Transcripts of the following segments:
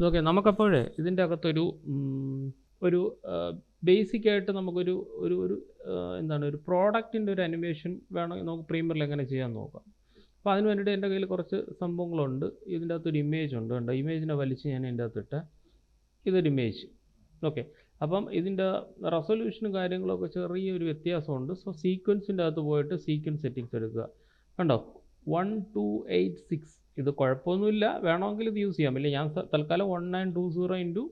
Okay. നമുക്കപ്പോഴേ ഇതിൻ്റെ അകത്തൊരു ഒരു ബേസിക്കായിട്ട് നമുക്കൊരു ഒരു ഒരു എന്താണ് ഒരു പ്രോഡക്റ്റിൻ്റെ ഒരു അനിമേഷൻ വേണമെങ്കിൽ നമുക്ക് പ്രീമിയറിൽ എങ്ങനെ ചെയ്യാൻ നോക്കാം. അപ്പോൾ അതിന് വേണ്ടിയിട്ട് എൻ്റെ കയ്യിൽ കുറച്ച് സംഭവങ്ങളുണ്ട്. ഇതിൻ്റെ അകത്തൊരു ഇമേജ് ഉണ്ട് കണ്ടോ. ഇമേജിനെ വലിച്ച് ഞാൻ ഇതിൻ്റെ അകത്തിട്ട് ഇതൊരു ഇമേജ്. ഓക്കെ. അപ്പം ഇതിൻ്റെ റെസൊല്യൂഷനും കാര്യങ്ങളൊക്കെ ചെറിയൊരു വ്യത്യാസമുണ്ട്. സോ സീക്വൻസിൻ്റെ അകത്ത് പോയിട്ട് സീക്വൻസ് സെറ്റിങ്സ് എടുക്കുക. കണ്ടോ 1286 ഇത് കുഴപ്പമൊന്നുമില്ല. വേണമെങ്കിൽ ഇത് യൂസ് ചെയ്യാം. ഇല്ല ഞാൻ തൽക്കാലം 1920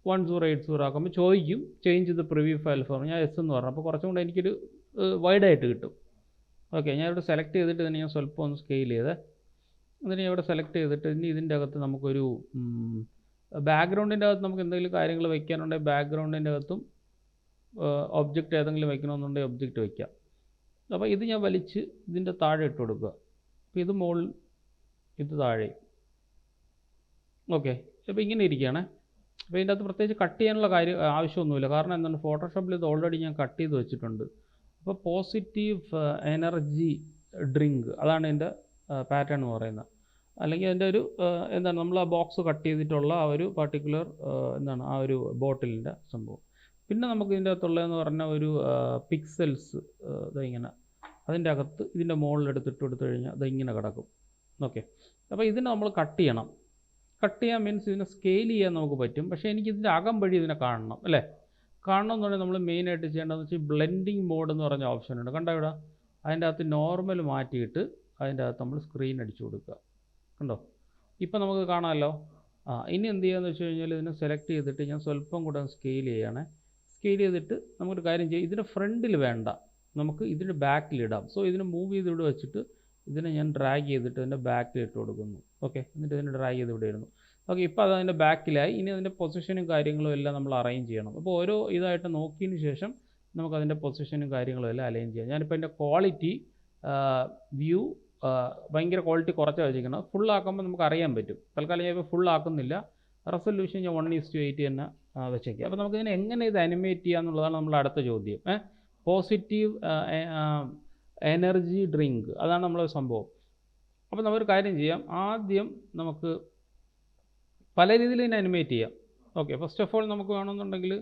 × 1080 ആക്കുമ്പോൾ ചോദിക്കും change the preview file four. ഞാൻ എസ് എന്ന് പറഞ്ഞു. അപ്പോൾ കുറച്ചും കൂടെ എനിക്കൊരു വൈഡായിട്ട് കിട്ടും. ഓക്കെ. ഞാൻ ഇവിടെ സെലക്ട് ചെയ്തിട്ട് തന്നെ ഞാൻ സ്വല്പം ഒന്ന് സ്കെയിൽ ചെയ്തേ. എന്നിട്ട് ഞാൻ ഇവിടെ സെലക്ട് ചെയ്തിട്ട് ഇനി ഇതിൻ്റെ അകത്ത് നമുക്കൊരു ബാക്ക്ഗ്രൗണ്ടിൻ്റെ അകത്ത് നമുക്ക് എന്തെങ്കിലും കാര്യങ്ങൾ വയ്ക്കാനുണ്ടെങ്കിൽ ബാക്ക്ഗ്രൗണ്ടിൻ്റെ അകത്തും ഒബ്ജക്റ്റ് ഏതെങ്കിലും വയ്ക്കണമെന്നുണ്ടെങ്കിൽ ഒബ്ജക്റ്റ് വയ്ക്കാം. അപ്പോൾ ഇത് ഞാൻ വലിച്ച് ഇതിൻ്റെ താഴെ ഇട്ട് കൊടുക്കുക. അപ്പോൾ ഇത് മുകളിൽ ഇത് താഴെ. ഓക്കെ. അപ്പോൾ ഇങ്ങനെ ഇരിക്കുകയാണ്. അപ്പോൾ ഇതിൻ്റെ അകത്ത് പ്രത്യേകിച്ച് കട്ട് ചെയ്യാനുള്ള ആവശ്യമൊന്നുമില്ല. കാരണം എന്താണ്, ഫോട്ടോഷോപ്പിൽ ഇത് ഓൾറെഡി ഞാൻ കട്ട് ചെയ്ത് വെച്ചിട്ടുണ്ട്. അപ്പോൾ പോസിറ്റീവ് എനർജി ഡ്രിങ്ക് അതാണ് ഇതിൻ്റെ പാറ്റേൺ എന്ന് പറയുന്നത്. അല്ലെങ്കിൽ അതിൻ്റെ ഒരു എന്താണ് നമ്മൾ ആ ബോക്സ് കട്ട് ചെയ്തിട്ടുള്ള ആ ഒരു പർട്ടിക്കുലർ എന്താണ് ആ ഒരു ബോട്ടിലിൻ്റെ സംഭവം. പിന്നെ നമുക്ക് ഇതിൻ്റെ അകത്തുള്ളതെന്ന് പറഞ്ഞാൽ ഒരു പിക്സൽസ് ഇതിങ്ങനെ അതിൻ്റെ അകത്ത് ഇതിൻ്റെ മുകളിലെടുത്തിട്ട് കൊടുത്തു കഴിഞ്ഞാൽ ഇതിങ്ങനെ കിടക്കും. ഓക്കെ. അപ്പോൾ ഇതിനെ നമ്മൾ കട്ട് ചെയ്യണം. കട്ട് ചെയ്യാൻ മീൻസ് ഇതിനെ സ്കെയിൽ ചെയ്യാൻ നമുക്ക് പറ്റും. പക്ഷേ എനിക്ക് ഇതിൻ്റെ അകം വഴി ഇതിനെ കാണണം അല്ലേ. കാണണം എന്നുണ്ടെങ്കിൽ നമ്മൾ മെയിനായിട്ട് ചെയ്യേണ്ടതെന്ന് വെച്ചാൽ ബ്ലെൻഡിങ് മോഡ് എന്ന് പറഞ്ഞ ഓപ്ഷൻ ഉണ്ട്. കണ്ടോ ഇവിടെ അതിൻ്റെ അകത്ത് നോർമൽ മാറ്റിയിട്ട് അതിൻ്റെ അകത്ത് നമ്മൾ സ്ക്രീൻ അടിച്ചു കൊടുക്കുക. കണ്ടോ ഇപ്പം നമുക്ക് കാണാമല്ലോ. ഇനി എന്ത് ചെയ്യാന്ന് വെച്ച് കഴിഞ്ഞാൽ ഇതിനെ സെലക്ട് ചെയ്തിട്ട് ഞാൻ സ്വല്പം കൂടെ സ്കെയിൽ ചെയ്യണേ. സ്കെയിൽ ചെയ്തിട്ട് നമുക്കൊരു കാര്യം ചെയ്യാം. ഇതിൻ്റെ ഫ്രണ്ടിൽ വേണ്ട, നമുക്ക് ഇതിൻ്റെ ബാക്കിലിടാം. സോ ഇതിനെ മൂവ് ചെയ്ത് ഇവിടെ വെച്ചിട്ട് ഇതിനെ ഞാൻ ഡ്രാഗ് ചെയ്തിട്ട് ഇതിൻ്റെ ബാക്കിൽ ഇട്ട് കൊടുക്കുന്നു. ഓക്കെ. എന്നിട്ട് ഇതിനെ ഡ്രാഗ് ചെയ്ത് ഇവിടെ ഇടുന്നു. ഓക്കെ. ഇപ്പോൾ അത് അതിൻ്റെ ബാക്കിലായി. ഇനി അതിൻ്റെ പൊസിഷനും കാര്യങ്ങളും എല്ലാം നമ്മൾ അറേഞ്ച് ചെയ്യണം. അപ്പോൾ ഓരോ ഇതായിട്ട് നോക്കിയതിന് ശേഷം നമുക്കതിൻ്റെ പൊസിഷനും കാര്യങ്ങളും എല്ലാം അലൈൻ ചെയ്യാം. ഞാനിപ്പോൾ എൻ്റെ ക്വാളിറ്റി വ്യൂ ഭയങ്കര ക്വാളിറ്റി കുറച്ചാണ് വെച്ചിരിക്കുന്നത്. ഫുള്ളാക്കുമ്പോൾ നമുക്ക് അറിയാൻ പറ്റും. തൽക്കാലം ഞാൻ ഇപ്പോൾ ഫുള്ളാക്കുന്നില്ല. റെസൊല്യൂഷൻ ഞാൻ 1:8 തന്നെ വെച്ചേക്കുക. അപ്പോൾ നമുക്കിതിനെ എങ്ങനെ ഇത് അനിമേറ്റ് ചെയ്യുക എന്നുള്ളതാണ് നമ്മൾ അടുത്ത ചോദ്യം. പോസിറ്റീവ് എനർജി ഡ്രിങ്ക് അതാണ് നമ്മളെ സംഭവം. അപ്പോൾ നമ്മളൊരു കാര്യം ചെയ്യാം. ആദ്യം നമുക്ക് പല രീതിയിൽ ഇതിനെ അനിമേറ്റ് ചെയ്യാം. ഓക്കെ. ഫസ്റ്റ് ഓഫ് ഓൾ നമുക്ക് വേണമെന്നുണ്ടെങ്കിൽ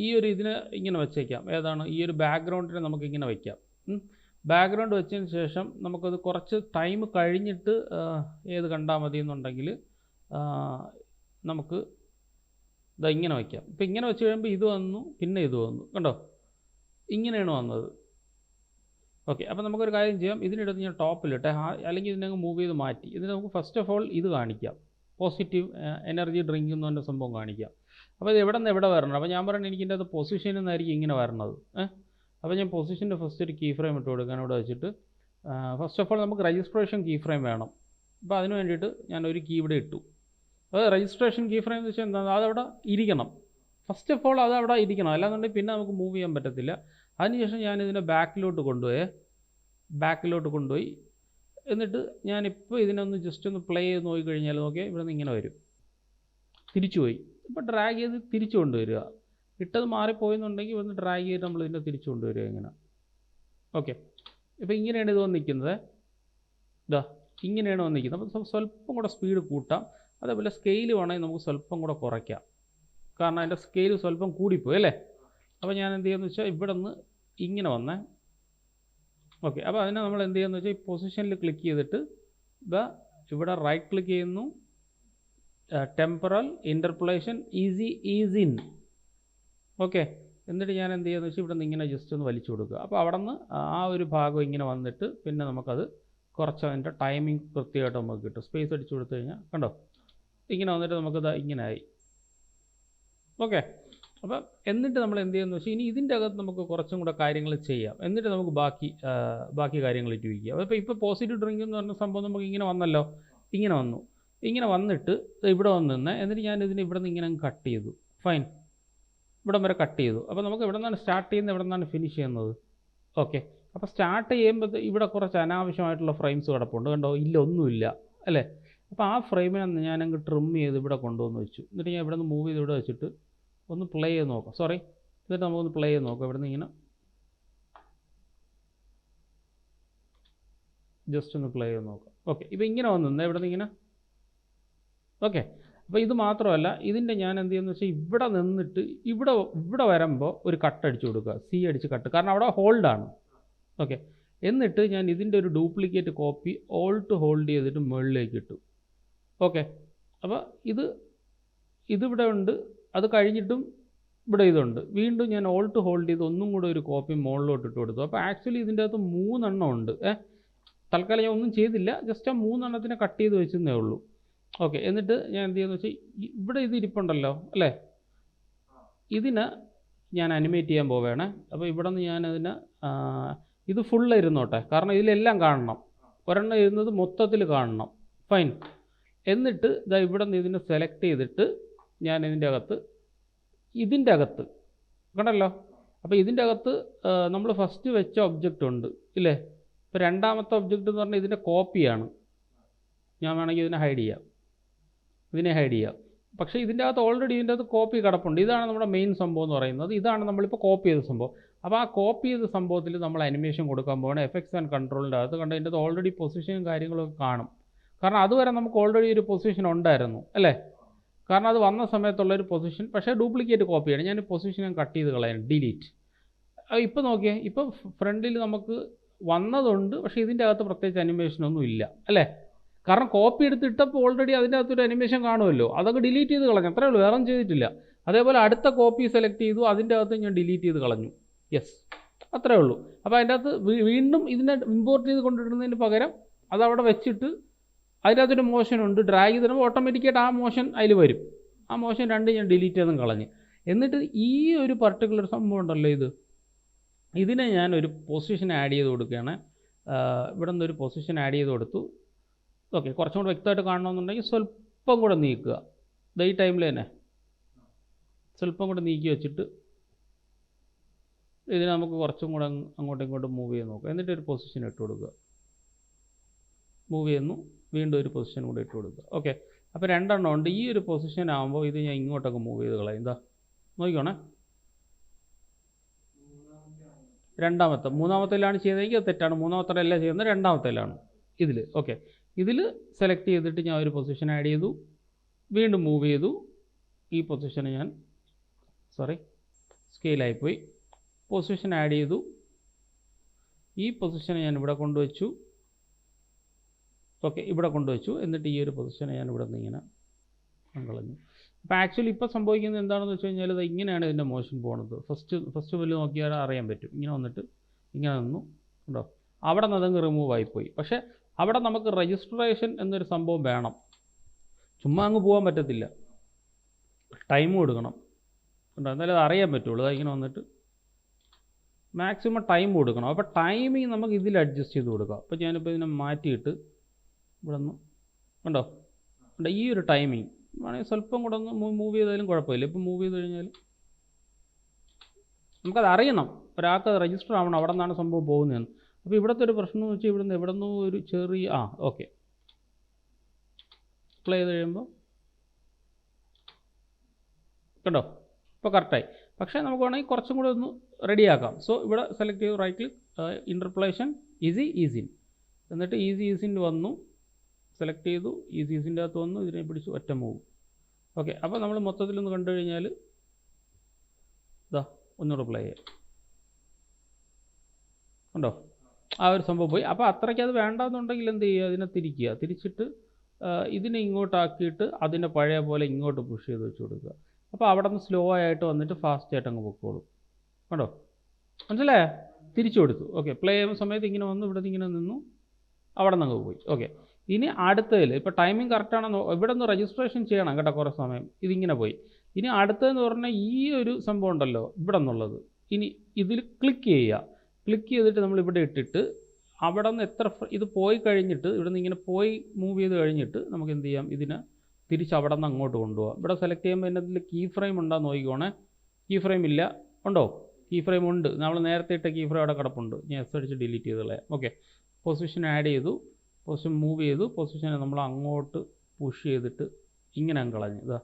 ഈ ഒരു ഇതിനെ ഇങ്ങനെ വെച്ചേക്കാം. ഏതാണ് ഈ ഒരു ബാക്ക്ഗ്രൗണ്ടിനെ നമുക്കിങ്ങനെ വയ്ക്കാം. ബാക്ക്ഗ്രൗണ്ട് വെച്ചതിന് ശേഷം നമുക്കത് കുറച്ച് ടൈം കഴിഞ്ഞിട്ട് ഏത് കണ്ടാൽ മതി എന്നുണ്ടെങ്കിൽ നമുക്ക് ഇതാ ഇങ്ങനെ വയ്ക്കാം. ഇപ്പോൾ ഇങ്ങനെ വെച്ച് കഴിയുമ്പോൾ ഇത് വന്നു, പിന്നെ ഇത് വന്നു. കണ്ടോ ഇങ്ങനെയാണ് വന്നത്. ഓക്കെ. അപ്പോൾ നമുക്കൊരു കാര്യം ചെയ്യാം. ഇതിനിടത്ത് ഞാൻ ടോപ്പിലിട്ടെ അല്ലെങ്കിൽ ഇതിനങ്ങ് മൂവ് ചെയ്ത് മാറ്റി. ഇതിന് നമുക്ക് ഫസ്റ്റ് ഓഫ് ഓൾ ഇത് കാണിക്കാം. പോസിറ്റീവ് എനർജി ഡ്രിങ്ക് എന്ന് പറഞ്ഞ സംഭവം കാണിക്കാം. അപ്പോൾ ഇത് എവിടെ നിന്ന് എവിടെ വരണം. അപ്പോൾ ഞാൻ പറയുന്നത് എനിക്ക് ഇതിൻ്റെ അത് പൊസിഷനിൽ നിന്നായിരിക്കും ഇങ്ങനെ വരണത്. അപ്പോൾ ഞാൻ പൊസിഷൻ്റെ ഫസ്റ്റ് ഒരു കീ ഫ്രെയിം ഇട്ട് കൊടുക്കാൻ ഇവിടെ വെച്ചിട്ട് ഫസ്റ്റ് ഓഫ് ഓൾ നമുക്ക് രജിസ്ട്രേഷൻ കീ ഫ്രെയിം വേണം. അപ്പോൾ അതിന് വേണ്ടിയിട്ട് ഞാനൊരു കീ ഇവിടെ ഇട്ടു. അത് രജിസ്ട്രേഷൻ കീ ഫ്രെയിം എന്ന് വെച്ചാൽ എന്താണ്, അതവിടെ ഇരിക്കണം. ഫസ്റ്റ് ഓഫ് ഓൾ അതവിടെ ഇരിക്കണം. അല്ലാന്നുണ്ടെങ്കിൽ പിന്നെ നമുക്ക് മൂവ് ചെയ്യാൻ പറ്റത്തില്ല. അതിനുശേഷം ഞാനിതിനെ ബാക്കിലോട്ട് കൊണ്ടുപോയി എന്നിട്ട് ഞാനിപ്പോൾ ഇതിനൊന്ന് ജസ്റ്റ് ഒന്ന് പ്ലേ ചെയ്ത് നോക്കിക്കഴിഞ്ഞാൽ നോക്കിയാൽ ഇവിടെ നിന്ന് ഇങ്ങനെ വരും. തിരിച്ചു പോയി. ഇപ്പോൾ ഡ്രാഗ് ചെയ്ത് തിരിച്ചു കൊണ്ടുവരിക. ഇട്ടത് മാറിപ്പോയെന്നുണ്ടെങ്കിൽ ഇവിടുന്ന് ഡ്രാഗ് ചെയ്ത് നമ്മൾ ഇതിനെ തിരിച്ചു കൊണ്ടുവരിക ഇങ്ങനെ. ഓക്കെ. ഇപ്പോൾ ഇങ്ങനെയാണ് ഇത് വന്നിരിക്കുന്നത്. ഇതാ ഇങ്ങനെയാണ് വന്നിരിക്കുന്നത്. അപ്പോൾ സ്വല്പം കൂടെ സ്പീഡ് കൂട്ടാം. അതേപോലെ സ്കെയിൽ വേണമെങ്കിൽ നമുക്ക് സ്വല്പം കൂടെ കുറയ്ക്കാം. കാരണം അതിൻ്റെ സ്കെയിൽ സ്വല്പം കൂടിപ്പോയി അല്ലേ. അപ്പോൾ ഞാൻ എന്ത് ചെയ്യുമെന്ന് വെച്ചാൽ ഇവിടെ നിന്ന് ഇങ്ങനെ വന്നേ. ഓക്കെ. അപ്പോൾ അതിനെ നമ്മൾ എന്ത് ചെയ്യുമെന്ന് വെച്ചാൽ ഈ പൊസിഷനിൽ ക്ലിക്ക് ചെയ്തിട്ട് ഇവിടെ റൈറ്റ് ക്ലിക്ക് ചെയ്യുന്നു. Temporal interpolation is in. Okay. എന്നിട്ട് ഞാൻ എന്ത് ചെയ്യുമെന്ന് വെച്ചാൽ ഇവിടെ നിന്ന് ഇങ്ങനെ ജസ്റ്റ് ഒന്ന് വലിച്ചു കൊടുക്കുക. അപ്പോൾ അവിടെ നിന്ന് ആ ഒരു ഭാഗം ഇങ്ങനെ വന്നിട്ട് പിന്നെ നമുക്കത് കുറച്ച് അതിൻ്റെ ടൈമിംഗ് കൃത്യമായിട്ട് നമുക്ക് കിട്ടും. സ്പേസ് അടിച്ചു കൊടുത്തു കഴിഞ്ഞാൽ കണ്ടോ ഇങ്ങനെ വന്നിട്ട് നമുക്കത് ഇങ്ങനെ ആയി. ഓക്കെ. അപ്പം എന്നിട്ട് നമ്മൾ എന്ത് ചെയ്യുമെന്ന് വെച്ചാൽ ഇനി ഇതിൻ്റെ അകത്ത് നമുക്ക് കുറച്ചും കൂടെ കാര്യങ്ങൾ ചെയ്യാം. എന്നിട്ട് നമുക്ക് ബാക്കി കാര്യങ്ങൾ ഇട്ടുവയ്ക്കുക. അപ്പോൾ ഇപ്പോൾ പോസിറ്റീവ് ഡ്രിങ്ക് എന്ന് പറഞ്ഞ സംഭവം നമുക്ക് ഇങ്ങനെ വന്നല്ലോ. ഇങ്ങനെ വന്നിട്ട് ഇവിടെ വന്ന് എന്നിട്ട് ഞാൻ ഇതിന് ഇവിടെ നിന്ന് ഇങ്ങനെ കട്ട് ചെയ്തു. ഫൈൻ. ഇവിടം വരെ കട്ട് ചെയ്തു. അപ്പോൾ നമുക്ക് എവിടെ നിന്നാണ് സ്റ്റാർട്ട് ചെയ്യുന്നത്, എവിടെ നിന്നാണ് ഫിനിഷ് ചെയ്യുന്നത്. ഓക്കെ. അപ്പോൾ സ്റ്റാർട്ട് ചെയ്യുമ്പോൾ ഇവിടെ കുറച്ച് അനാവശ്യമായിട്ടുള്ള ഫ്രെയിംസ് കിടപ്പുണ്ട്. കണ്ടോ ഇല്ല, ഒന്നുമില്ല അല്ലേ. അപ്പോൾ ആ ഫ്രെയിമിനെ ഞാനങ്ങ് ട്രിം ചെയ്ത് ഇവിടെ കൊണ്ടുവന്ന് വെച്ചു. എന്നിട്ട് ഞാൻ ഇവിടെ നിന്ന് മൂവ് ചെയ്ത് ഇവിടെ വെച്ചിട്ട് ഒന്ന് പ്ലേ ചെയ്ത് നോക്കാം. എന്നിട്ട് നമുക്കൊന്ന് പ്ലേ ചെയ്ത് നോക്കാം. ഇവിടെ നിന്ന് ഇങ്ങനെ ജസ്റ്റ് ഒന്ന് പ്ലേ ചെയ്ത് നോക്കാം. ഓക്കെ. ഇപ്പോൾ ഇങ്ങനെ വന്നു ഇവിടെ നിന്ന് ഇങ്ങനെ. ഓക്കെ. അപ്പോൾ ഇത് മാത്രമല്ല, ഇതിൻ്റെ ഞാൻ എന്ത് ചെയ്യുന്നത് വെച്ചാൽ ഇവിടെ നിന്നിട്ട് ഇവിടെ വരുമ്പോൾ ഒരു കട്ട് അടിച്ചു കൊടുക്കുക, സി അടിച്ച് കട്ട്, കാരണം അവിടെ ഹോൾഡാണ്. ഓക്കെ, എന്നിട്ട് ഞാൻ ഇതിൻ്റെ ഒരു ഡ്യൂപ്ലിക്കേറ്റ് കോപ്പി ഓൾട്ട് ഹോൾഡ് ചെയ്തിട്ട് മുകളിലേക്ക് ഇട്ടു. ഓക്കെ, അപ്പോൾ ഇതിവിടെ ഉണ്ട്, അത് കഴിഞ്ഞിട്ടും ഇവിടെ ഇതുണ്ട്. വീണ്ടും ഞാൻ ഓൾട്ട് ഹോൾഡ് ചെയ്ത് ഒന്നും കൂടെ ഒരു കോപ്പി മുകളിലോട്ട് ഇട്ട് കൊടുത്തു. അപ്പോൾ ആക്ച്വലി ഇതിൻ്റെ അകത്ത് 3 എണ്ണം ഉണ്ട്. തൽക്കാലം ഞാൻ ഒന്നും ചെയ്തില്ല, ജസ്റ്റ് ആ 3 എണ്ണത്തിനെ കട്ട് ചെയ്ത് വെച്ചെന്നേ ഉള്ളൂ. ഓക്കെ, എന്നിട്ട് ഞാൻ എന്ത് ചെയ്യുന്നത് വെച്ചാൽ ഇവിടെ ഇത് ഇരിപ്പുണ്ടല്ലോ അല്ലേ, ഇതിനെ ഞാൻ അനിമേറ്റ് ചെയ്യാൻ പോവുകയാണ്. അപ്പോൾ ഇവിടെ നിന്ന് ഞാനതിനെ ഇത് ഫുള്ള് ഇരുന്നോട്ടെ, കാരണം ഇതിലെല്ലാം കാണണം, ഒരെണ്ണം ഇരുന്നത് മൊത്തത്തിൽ കാണണം. ഫൈൻ. എന്നിട്ട് ഇതാ ഇവിടെ നിന്ന് ഇതിനെ സെലക്ട് ചെയ്തിട്ട് ഞാൻ ഇതിൻ്റെ അകത്ത് കണ്ടല്ലോ. അപ്പോൾ ഇതിൻ്റെ അകത്ത് നമ്മൾ ഫസ്റ്റ് വെച്ച ഒബ്ജക്റ്റ് ഉണ്ട് ഇല്ലേ. ഇപ്പോൾ രണ്ടാമത്തെ ഒബ്ജക്റ്റ് എന്ന് പറഞ്ഞാൽ ഇതിൻ്റെ കോപ്പിയാണ്. ഞാൻ വേണമെങ്കിൽ ഇതിനെ ഹൈഡ് ചെയ്യാം. പക്ഷേ ഇതിൻ്റെ അകത്ത് ഓൾറെഡി ഇതിൻ്റെ അകത്ത് കോപ്പി കിടപ്പുണ്ട്. ഇതാണ് നമ്മുടെ മെയിൻ സംഭവം എന്ന് പറയുന്നത്. ഇതാണ് നമ്മളിപ്പോൾ കോപ്പി ചെയ്ത സംഭവം. അപ്പോൾ ആ കോപ്പി ചെയ്ത സംഭവത്തിൽ നമ്മൾ അനിമേഷൻ കൊടുക്കാൻ പോകണം. എഫക്ട്സ് ആൻഡ് കൺട്രോളിൻ്റെ അകത്ത് കണ്ട് ഇതിൻ്റെ അകത്ത് ഓൾറെഡി പൊസിഷനും കാര്യങ്ങളൊക്കെ കാണും. കാരണം അതുവരെ നമുക്ക് ഓൾറെഡി ഒരു പൊസിഷൻ ഉണ്ടായിരുന്നു അല്ലേ, കാരണം അത് വന്ന സമയത്തുള്ളൊരു പൊസിഷൻ. പക്ഷേ ഡ്യൂപ്ലിക്കേറ്റ് കോപ്പിയാണ്. ഞാൻ പൊസിഷൻ കട്ട് ചെയ്ത് കളയാൻ, ഡിലീറ്റ്. ഇപ്പോൾ നോക്കിയേ, ഇപ്പോൾ ഫ്രണ്ടിൽ നമുക്ക് വന്നതുണ്ട്, പക്ഷേ ഇതിൻ്റെ അകത്ത് പ്രത്യേകിച്ച് അനിമേഷനൊന്നും ഇല്ല അല്ലേ, കാരണം കോപ്പി എടുത്തിട്ടപ്പോൾ ഓൾറെഡി അതിൻ്റെ അകത്തൊരു അനിമേഷൻ കാണുമല്ലോ, അതൊക്കെ ഡിലീറ്റ് ചെയ്ത് കളഞ്ഞു, അത്രേ ഉള്ളൂ, വേറെ ഒന്നും ചെയ്തിട്ടില്ല. അതേപോലെ അടുത്ത കോപ്പി സെലക്ട് ചെയ്തു, അതിൻ്റെ അകത്ത് ഞാൻ ഡിലീറ്റ് ചെയ്ത് കളഞ്ഞു. യെസ്, അത്രേ ഉള്ളൂ. അപ്പോൾ അതിൻ്റെ അകത്ത് വീണ്ടും ഇതിനെ ഇമ്പോർട്ട് ചെയ്ത് കൊണ്ടിടുന്നതിന് പകരം അതവിടെ വെച്ചിട്ട് അതിൻ്റെ അകത്തൊരു മോഷൻ ഉണ്ട്, ഡ്രാഗ് ചെയ്തിടുമ്പോൾ ഓട്ടോമാറ്റിക്കായിട്ട് ആ മോഷൻ അതിൽ വരും. ആ മോഷൻ 2 ഞാൻ ഡിലീറ്റ് ചെയ്തും കളഞ്ഞ്. എന്നിട്ട് ഈ ഒരു പർട്ടിക്കുലർ സംഭവം ഉണ്ടല്ലോ, ഇതിനെ ഞാൻ ഒരു പൊസിഷൻ ആഡ് ചെയ്ത് കൊടുക്കുകയാണ്. ഇവിടെ നിന്നൊരു പൊസിഷൻ ആഡ് ചെയ്ത് കൊടുത്തു. ഓക്കെ, കുറച്ചും കൂടെ വ്യക്തമായിട്ട് കാണണമെന്നുണ്ടെങ്കിൽ സ്വല്പം കൂടെ നീക്കുക. ഈ ടൈമിൽ തന്നെ സ്വല്പം കൂടെ നീക്കി വെച്ചിട്ട് ഇതിനെ നമുക്ക് കുറച്ചും കൂടെ അങ്ങോട്ടും ഇങ്ങോട്ടും മൂവ് ചെയ്ത് നോക്കുക. എന്നിട്ട് ഒരു പൊസിഷൻ ഇട്ട് കൊടുക്കുക. മൂവ് ചെയ്യുന്നു, വീണ്ടും ഒരു പൊസിഷൻ കൂടെ ഇട്ട് കൊടുക്കുക. ഓക്കെ, അപ്പോൾ 2 എണ്ണം ഉണ്ട്. ഈ ഒരു പൊസിഷൻ ആകുമ്പോൾ ഇത് ഞാൻ ഇങ്ങോട്ടൊക്കെ മൂവ് ചെയ്ത് കളയും. എന്താ നോക്കിക്കോണേ, മൂന്നാമത്തേലാണ് ചെയ്തതെങ്കിൽ അത് തെറ്റാണ്. മൂന്നാമത്തേലല്ല ചെയ്യുന്നത്, രണ്ടാമത്തേലാണ് ഇതിൽ. ഓക്കെ, ഇതിൽ സെലക്ട് ചെയ്തിട്ട് ഞാൻ ഒരു പൊസിഷൻ ആഡ് ചെയ്തു, വീണ്ടും മൂവ് ചെയ്തു. ഈ പൊസിഷന് ഞാൻ സ്കെയിലായിപ്പോയി. പൊസിഷൻ ആഡ് ചെയ്തു, ഈ പൊസിഷനെ ഞാൻ ഇവിടെ കൊണ്ടുവച്ചു. ഓക്കെ, ഇവിടെ കൊണ്ടുവച്ചു. എന്നിട്ട് ഈ ഒരു പൊസിഷനെ ഞാൻ ഇവിടെ നിന്ന് ഇങ്ങനെ കളഞ്ഞു. അപ്പോൾ ആക്ച്വലി ഇപ്പോൾ സംഭവിക്കുന്നത് എന്താണെന്ന് വെച്ച് കഴിഞ്ഞാൽ ഇത് ഇങ്ങനെയാണ് ഇതിൻ്റെ മോഷൻ പോകുന്നത്. ഫസ്റ്റ് വലിയ നോക്കിയാൽ അറിയാൻ പറ്റും. ഇങ്ങനെ വന്നിട്ട് ഇങ്ങനെ നിന്നു ഉണ്ടോ, അവിടെ നിന്ന് അതങ്ങ് റിമൂവ് ആയിപ്പോയി. പക്ഷേ അവിടെ നമുക്ക് രജിസ്ട്രേഷൻ എന്നൊരു സംഭവം വേണം. ചുമ്മാ അങ്ങ് പോകാൻ പറ്റത്തില്ല, ടൈം കൊടുക്കണം ഉണ്ടോ, എന്നാലും അത് അറിയാൻ പറ്റുള്ളൂ. ഇങ്ങനെ വന്നിട്ട് മാക്സിമം ടൈം കൊടുക്കണം. അപ്പോൾ ടൈമിങ് നമുക്ക് ഇതിൽ അഡ്ജസ്റ്റ് ചെയ്ത് കൊടുക്കാം. അപ്പോൾ ഞാനിപ്പോൾ ഇതിനെ മാറ്റിയിട്ട് ഇവിടെ നിന്ന് ഉണ്ടോ, ഈ ഒരു ടൈമിങ് വേണമെങ്കിൽ സ്വല്പം കൂടെ ഒന്ന് മൂവ് ചെയ്താലും കുഴപ്പമില്ല. ഇപ്പോൾ മൂവ് ചെയ്ത് കഴിഞ്ഞാൽ നമുക്കത് അറിയണം, ഒരാൾക്ക് രജിസ്റ്റർ ആവണം അവിടെ നിന്നാണ് സംഭവം പോകുന്നതെന്ന്. അപ്പോൾ ഇവിടുത്തെ ഒരു പ്രശ്നം എന്ന് വെച്ചാൽ ഇവിടെ നിന്ന് ഒരു ചെറിയ ഓക്കെ പ്ലേ ചെയ്ത് കഴിയുമ്പോൾ കണ്ടോ, ഇപ്പോൾ കറക്റ്റായി. പക്ഷേ നമുക്ക് വേണമെങ്കിൽ കുറച്ചും കൂടെ ഒന്ന് റെഡിയാക്കാം. സോ ഇവിടെ സെലക്ട് ചെയ്തു, റൈറ്റ് ക്ലിക്ക്, ഇൻ്റർപോളേഷൻ, ഈസി, എന്നിട്ട് ഈസിൻ്റെ വന്നു, സെലക്ട് ചെയ്തു, ഈസിൻ്റെ അകത്ത് വന്നു, ഇതിനെ പിടിച്ച് ഒറ്റ മൂവ്. ഓക്കെ, അപ്പോൾ നമ്മൾ മൊത്തത്തിലൊന്ന് കണ്ടു കഴിഞ്ഞാൽ ഇതാ ഒന്നുകൂടെ പ്ലേ ചെയ്യാം ഉണ്ടോ, ആ ഒരു സംഭവം പോയി. അപ്പോൾ അത്രയ്ക്ക് അത് വേണ്ടാന്നുണ്ടെങ്കിൽ എന്ത് ചെയ്യുക, അതിനെ തിരിച്ചിട്ട് ഇതിനെ ഇങ്ങോട്ടാക്കിയിട്ട് അതിനെ പഴയ പോലെ ഇങ്ങോട്ട് പുഷ് ചെയ്ത് വെച്ച് കൊടുക്കുക. അപ്പോൾ അവിടെ നിന്ന് സ്ലോ ആയിട്ട് വന്നിട്ട് ഫാസ്റ്റ് ആയിട്ട് അങ്ങ് പൊക്കോളും കണ്ടോ, മനസ്സിലായേ? തിരിച്ചു കൊടുത്തു. ഓക്കെ, പ്ലേ ചെയ്യുന്ന സമയത്ത് ഇങ്ങനെ വന്നു, ഇവിടെ നിന്ന് ഇങ്ങനെ നിന്നു, അവിടെ നിന്ന് അങ്ങ് പോയി. ഓക്കെ, ഇനി അടുത്തതിൽ ഇപ്പോൾ ടൈമിംഗ് കറക്റ്റാണെന്ന് ഇവിടെ നിന്ന് രജിസ്ട്രേഷൻ ചെയ്യണം കേട്ടോ, കുറേ സമയം ഇതിങ്ങനെ പോയി. ഇനി അടുത്തതെന്ന് പറഞ്ഞാൽ ഈ ഒരു സംഭവം ഉണ്ടല്ലോ ഇവിടെ നിന്നുള്ളത്, ഇനി ഇതിൽ ക്ലിക്ക് ചെയ്തിട്ട് നമ്മൾ ഇവിടെ ഇട്ടിട്ട് അവിടെ നിന്ന് ഇത് പോയി കഴിഞ്ഞിട്ട് ഇവിടെ നിന്ന് ഇങ്ങനെ പോയി മൂവ് ചെയ്ത് കഴിഞ്ഞിട്ട് നമുക്ക് എന്ത് ചെയ്യാം, ഇതിനെ തിരിച്ച് അവിടെ നിന്ന് അങ്ങോട്ട് കൊണ്ടുപോകാം. ഇവിടെ സെലക്ട് ചെയ്യുമ്പോൾ ഇതിനകത്തിൽ കീ ഫ്രെയിം ഉണ്ടാകുന്ന നോക്കിക്കോണേ. കീ ഫ്രെയിം ഇല്ല, ഉണ്ടോ? കീ ഫ്രെയിം ഉണ്ട്, നമ്മൾ നേരത്തെ ഇട്ട കീ ഫ്രെയിം അവിടെ കിടപ്പുണ്ട്. ഞാൻ എസ് അടിച്ച് ഡിലീറ്റ് ചെയ്തോളാം. ഓക്കെ, പൊസിഷൻ ആഡ് ചെയ്തു, പൊസിഷൻ മൂവ് ചെയ്തു, പൊസിഷനെ നമ്മൾ അങ്ങോട്ട് പുഷ് ചെയ്തിട്ട് ഇങ്ങനെ അങ്ങ് കളഞ്ഞു. ഇതാ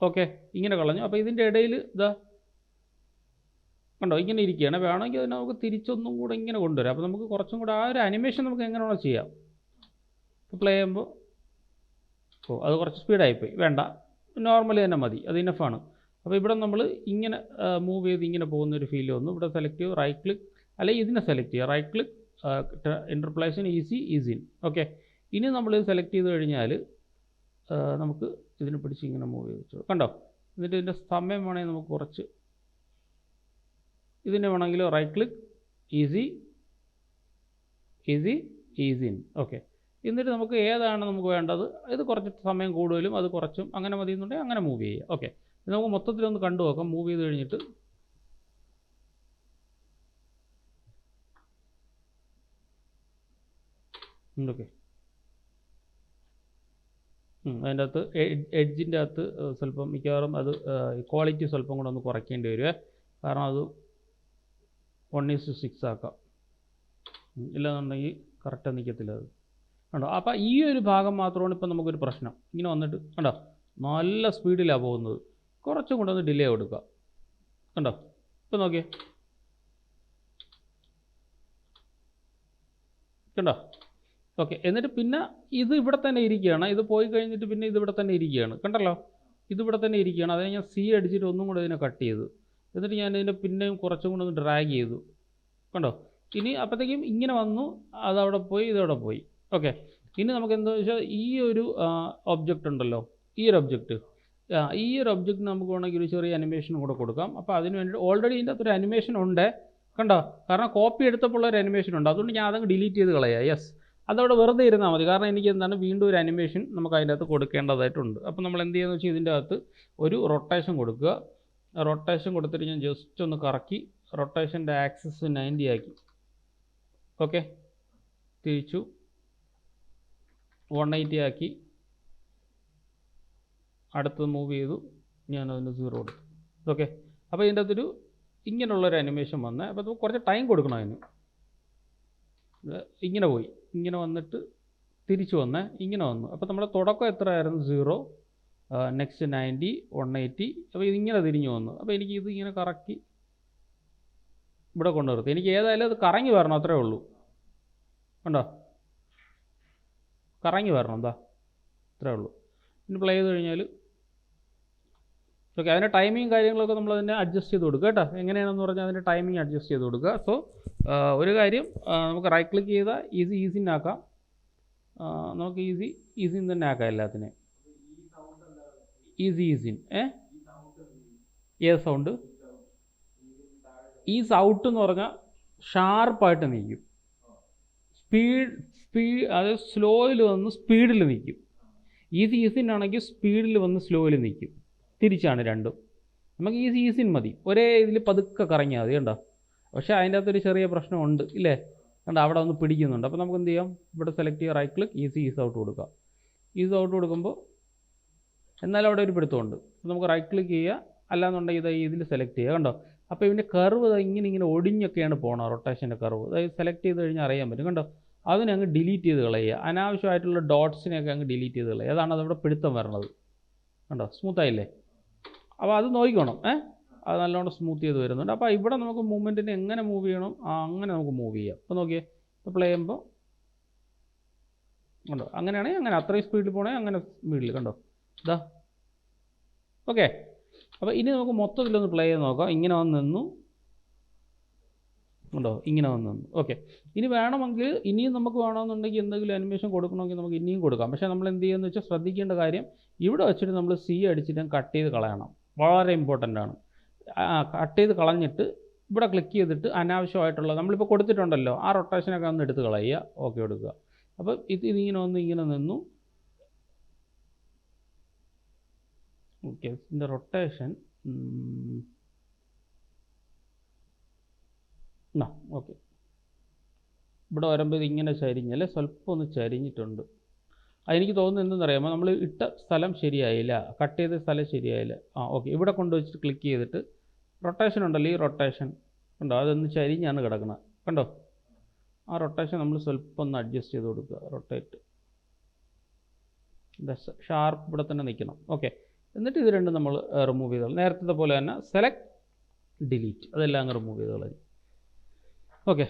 ഓക്കെ, ഇങ്ങനെ കളഞ്ഞു. അപ്പോൾ ഇതിൻ്റെ ഇടയിൽ ഇതാ കണ്ടോ ഇങ്ങനെ ഇരിക്കുകയാണ്. വേണമെങ്കിൽ അതിനെ നമുക്ക് തിരിച്ചൊന്നും കൂടെ ഇങ്ങനെ കൊണ്ടുവരാം. അപ്പോൾ നമുക്ക് കുറച്ചും കൂടെ ആ ഒരു അനിമേഷൻ നമുക്ക് എങ്ങനെയാണോ ചെയ്യാം. ഇപ്പോൾ പ്ലേ ചെയ്യുമ്പോൾ ഓ അത് കുറച്ച് സ്പീഡായിപ്പോയി, വേണ്ട, നോർമലി തന്നെ മതി, അത് ഇനഫാണ്. അപ്പോൾ ഇവിടെ നമ്മൾ ഇങ്ങനെ മൂവ് ചെയ്ത് ഇങ്ങനെ പോകുന്നൊരു ഫീൽ വന്നു. ഇവിടെ സെലക്ട് ചെയ്യും, റൈറ്റ് ക്ലിക്ക്, അല്ലെങ്കിൽ ഇതിനെ സെലക്ട് ചെയ്യുക, right click, interpolation easy in. Okay, ഇനി നമ്മൾ സെലക്ട് ചെയ്ത് കഴിഞ്ഞാൽ നമുക്ക് ഇതിനെ പിടിച്ച് ഇങ്ങനെ മൂവ് ചെയ്ത് വെച്ചു, കണ്ടോ? എന്നിട്ട് ഇതിൻ്റെ സമയം വേണമെങ്കിൽ നമുക്ക് കുറച്ച് ഇതിനെ വേണമെങ്കിൽ right click, easy in. Okay, എന്നിട്ട് നമുക്ക് ഏതാണ് നമുക്ക് വേണ്ടത്, ഇത് കുറച്ച് സമയം കൂടുതലും അത് കുറച്ചും അങ്ങനെ മതി എന്നുണ്ടെങ്കിൽ അങ്ങനെ മൂവ് ചെയ്യുക. ഓക്കെ, ഇത് നമുക്ക് മൊത്തത്തിലൊന്ന് കണ്ടു നോക്കാം. മൂവ് ചെയ്ത് കഴിഞ്ഞിട്ട് ഓക്കെ, അതിൻ്റെ അകത്ത് എഡ്ജിൻ്റെ അകത്ത് സ്വല്പം മിക്കവാറും അത് ക്വാളിറ്റി സ്വല്പം കൂടെ ഒന്ന് കുറയ്ക്കേണ്ടി വരുമേ, കാരണം അത് 1:6 ആക്കാം, ഇല്ലെന്നുണ്ടെങ്കിൽ കറക്റ്റ് നിൽക്കത്തില്ല അത്, കണ്ടോ? അപ്പോൾ ഈ ഒരു ഭാഗം മാത്രമാണ് ഇപ്പം നമുക്കൊരു പ്രശ്നം. ഇങ്ങനെ വന്നിട്ട് കണ്ടോ നല്ല സ്പീഡിലാണ് പോകുന്നത്, കുറച്ചും കൂടെ ഒന്ന് ഡിലേ കൊടുക്കുക, കണ്ടോ? ഇപ്പം നോക്കിയേ, കണ്ടോ? ഓക്കെ, എന്നിട്ട് പിന്നെ ഇത് ഇവിടെ തന്നെ ഇരിക്കുകയാണ്, ഇത് പോയി കഴിഞ്ഞിട്ട് പിന്നെ ഇത് ഇവിടെ തന്നെ ഇരിക്കുകയാണ്, കണ്ടല്ലോ? ഇതിവിടെ തന്നെ ഇരിക്കുകയാണ്. അതിനെ ഞാൻ സി അടിച്ചിട്ട് ഒന്നും കൂടെ ഇതിനെ കട്ട് ചെയ്തു, എന്നിട്ട് ഞാൻ ഇതിനെ പിന്നെയും കുറച്ചും കൂടെ ഒന്ന് ഡ്രാഗ് ചെയ്തു, കണ്ടോ? ഇനി അപ്പോഴത്തേക്കും ഇങ്ങനെ വന്നു, അതവിടെ പോയി, ഇതവിടെ പോയി. ഓക്കെ, ഇനി നമുക്ക് എന്താണെന്ന് വെച്ചാൽ ഈ ഒരു ഒബ്ജക്റ്റ് ഉണ്ടല്ലോ, ഈ ഒരു ഒബ്ജക്റ്റ് നമുക്ക് വേണമെങ്കിൽ ഒരു ചെറിയ അനിമേഷൻ കൂടെ കൊടുക്കാം. അപ്പോൾ അതിന് വേണ്ടി ഓൾറെഡി ഇതിൻ്റെ അകത്തൊരു അനിമേഷൻ ഉണ്ട്, കണ്ടോ? കാരണം കോപ്പി എടുത്തപ്പോൾ ഒരു അനിമേഷൻ ഉണ്ട്, അതുകൊണ്ട് ഞാൻ അതങ്ങ് ഡിലീറ്റ് ചെയ്ത് കളയാം. യെസ്, അതവിടെ വെറുതെ ഇരുന്നാൽ മതി, കാരണം എനിക്ക് എന്താണ് വീണ്ടും ഒരു അനിമേഷൻ നമുക്ക് അതിൻ്റെ അകത്ത് കൊടുക്കേണ്ടതായിട്ടുണ്ട്. അപ്പോൾ നമ്മൾ എന്ത് ചെയ്യുന്നത് വെച്ചാൽ ഇതിൻ്റെ അകത്ത് ഒരു റൊട്ടേഷൻ കൊടുക്കുക. റൊട്ടേഷൻ കൊടുത്തിട്ട് ഞാൻ ജസ്റ്റ് ഒന്ന് കറക്കി റൊട്ടേഷൻ്റെ ആക്സിസ് 90 ആക്കി. ഓക്കെ, തിരിച്ചു 180 ആക്കി, അടുത്തത് മൂവ് ചെയ്തു, ഞാനതിന് 0 കൊടുത്തു. ഓക്കെ, അപ്പോൾ ഇതിൻ്റെ അകത്തൊരു ഇങ്ങനെയുള്ളൊരു അനിമേഷൻ വന്നേ. അപ്പോൾ അത് കുറച്ച് ടൈം കൊടുക്കണം അതിന്. ഇങ്ങനെ പോയി, ഇങ്ങനെ വന്നിട്ട് തിരിച്ചു വന്നേ, ഇങ്ങനെ വന്നു. അപ്പോൾ നമ്മുടെ തുടക്കം എത്രയായിരുന്നു? 0, നെക്സ്റ്റ് 90, 180. അപ്പോൾ ഇതിങ്ങനെ തിരിഞ്ഞു വന്നു. അപ്പോൾ എനിക്ക് ഇത് ഇങ്ങനെ കറക്കി ഇവിടെ കൊണ്ടു നിർത്തി. എനിക്ക് ഏതായാലും അത് കറങ്ങി വരണം, അത്രേ ഉള്ളൂ, കണ്ടോ? കറങ്ങി വരണം, എന്താ അത്രേ ഉള്ളൂ. ഇനി പ്ലേ ചെയ്ത് കഴിഞ്ഞാൽ ഓക്കെ, അതിൻ്റെ ടൈമിങ് കാര്യങ്ങളൊക്കെ നമ്മൾ അതിനെ അഡ്ജസ്റ്റ് ചെയ്ത് കൊടുക്കുക കേട്ടോ. എങ്ങനെയാണെന്ന് പറഞ്ഞാൽ അതിൻ്റെ ടൈമിങ് അഡ്ജസ്റ്റ് ചെയ്ത് കൊടുക്കുക. സോ ഒരു കാര്യം, നമുക്ക് റൈറ്റ് ക്ലിക്ക് ചെയ്താൽ ഈസി ആക്കാം, നമുക്ക് ഈസി തന്നെ ആക്കാം എല്ലാത്തിനെയും. ഈസി ഏത് സൗണ്ട്? ഈസ് ഔട്ട് എന്ന് പറഞ്ഞാൽ ഷാർപ്പായിട്ട് നിൽക്കും, സ്പീഡ് അതായത് സ്ലോയിൽ വന്ന് സ്പീഡിൽ നിൽക്കും. ഈസിനാണെങ്കിൽ സ്പീഡിൽ വന്ന് സ്ലോയിൽ നിൽക്കും, തിരിച്ചാണ് രണ്ടും. നമുക്ക് ഈസിൻ മതി, ഒരേ ഇതിൽ പതുക്കെ കറങ്ങിയാൽ മതി, കണ്ടോ? പക്ഷേ അതിൻ്റെ അകത്തൊരു ചെറിയ പ്രശ്നമുണ്ട് ഇല്ലേ, കണ്ടോ? അവിടെ ഒന്ന് പിടിക്കുന്നുണ്ട്. അപ്പോൾ നമുക്ക് എന്ത് ചെയ്യാം, ഇവിടെ സെലക്ട് ചെയ്യുക, റൈറ്റ് ക്ലിക്ക്, ഈസ് ഔട്ട് കൊടുക്കുക. ഈസ് ഔട്ട് കൊടുക്കുമ്പോൾ എന്നാലും അവിടെ ഒരു പിടുത്തമുണ്ട്. നമുക്ക് റൈറ്റ് ക്ലിക്ക് ചെയ്യുക, അല്ലാന്നുണ്ടെങ്കിൽ ഇതിൽ സെലക്ട് ചെയ്യുക, കണ്ടോ? അപ്പോൾ ഇതിൻ്റെ കർവ് ഇങ്ങനെ ഒടിഞ്ഞൊക്കെയാണ് പോകണം, റൊട്ടേഷൻ്റെ കർവ്. അതായത് സെലക്ട് ചെയ്ത് കഴിഞ്ഞാൽ അറിയാൻ പറ്റും, കണ്ടോ? അതിനെ അങ്ങ് ഡിലീറ്റ് ചെയ്ത് കളയുക, അനാവശ്യമായിട്ടുള്ള ഡോട്ട്സിനെയൊക്കെ അങ്ങ് ഡിലീറ്റ് ചെയ്ത് കളയുക. അതാണ് അതവിടെ പിടുത്തം വരണത്, കണ്ടോ? സ്മൂത്തായില്ലേ? അപ്പോൾ അത് നോക്കിക്കോണം, അത് നല്ലോണം സ്മൂത്ത് ചെയ്ത് വരുന്നുണ്ട്. അപ്പോൾ ഇവിടെ നമുക്ക് മൂവ്മെൻറ്റിന് എങ്ങനെ മൂവ് ചെയ്യണം അങ്ങനെ നമുക്ക് മൂവ് ചെയ്യാം. അപ്പോൾ നോക്കിയേ, ഇപ്പോൾ പ്ലേ ചെയ്യുമ്പോൾ കണ്ടോ? അങ്ങനെയാണെങ്കിൽ അങ്ങനെ അത്രയും സ്പീഡിൽ പോകണമെങ്കിൽ അങ്ങനെ സ്പീഡിൽ, കണ്ടോ? ഇതാ ഓക്കെ. അപ്പോൾ ഇനി നമുക്ക് മൊത്തത്തിലൊന്ന് പ്ലേ ചെയ്ത് നോക്കാം. ഇങ്ങനെ വന്ന് നിന്നു, ഉണ്ടോ? ഇങ്ങനെ വന്ന് നിന്നു. ഓക്കെ, ഇനി വേണമെങ്കിൽ ഇനിയും നമുക്ക് വേണമെന്നുണ്ടെങ്കിൽ എന്തെങ്കിലും അനിമേഷൻ കൊടുക്കണമെങ്കിൽ നമുക്ക് ഇനിയും കൊടുക്കാം. പക്ഷേ നമ്മൾ എന്ത് ചെയ്യുമെന്ന് വെച്ചാൽ ശ്രദ്ധിക്കേണ്ട കാര്യം, ഇവിടെ വെച്ചിട്ട് നമ്മൾ സി അടിച്ചിട്ട് കട്ട് ചെയ്ത് കളയണം, വളരെ ഇമ്പോർട്ടൻ്റ് ആണ്. കട്ട് ചെയ്ത് കളഞ്ഞിട്ട് ഇവിടെ ക്ലിക്ക് ചെയ്തിട്ട് അനാവശ്യമായിട്ടുള്ള നമ്മളിപ്പോൾ കൊടുത്തിട്ടുണ്ടല്ലോ ആ റൊട്ടേഷനൊക്കെ ഒന്ന് എടുത്ത് കളയുക. ഓക്കെ കൊടുക്കുക. അപ്പോൾ ഇതിങ്ങനെ വന്ന് ഇങ്ങനെ നിന്നു. ഓക്കെ, ഇതിൻ്റെ റൊട്ടേഷൻ ഓക്കെ, ഇവിടെ വരുമ്പോൾ ഇതിങ്ങനെ ചരിഞ്ഞല്ലേ, സ്വല്പം ഒന്ന് ചരിഞ്ഞിട്ടുണ്ട്. അതെനിക്ക് തോന്നുന്നത് എന്തെന്നറിയാമോ, നമ്മൾ ഇട്ട സ്ഥലം ശരിയായില്ല, കട്ട് ചെയ്ത സ്ഥലം ശരിയായില്ല. ഓക്കെ, ഇവിടെ കൊണ്ടുവച്ചിട്ട് ക്ലിക്ക് ചെയ്തിട്ട് റൊട്ടേഷൻ ഉണ്ടല്ലോ, ഈ റൊട്ടേഷൻ കണ്ടോ, അതൊന്ന് ചരിഞ്ഞാണ് കിടക്കുന്നത്, കണ്ടോ? ആ റൊട്ടേഷൻ നമ്മൾ സ്വല്പം ഒന്ന് അഡ്ജസ്റ്റ് ചെയ്ത് കൊടുക്കുക. റൊട്ടേറ്റ് ഷാർപ്പ് ഇവിടെ തന്നെ നിൽക്കണം. ഓക്കെ, എന്നിട്ട് ഇത് രണ്ടും നമ്മൾ റിമൂവ് ചെയ്തോളാം. നേരത്തെ പോലെ തന്നെ സെലക്ട്, ഡിലീറ്റ്, അതെല്ലാം അങ്ങ് റിമൂവ് ചെയ്തോളാം. ഓക്കെ,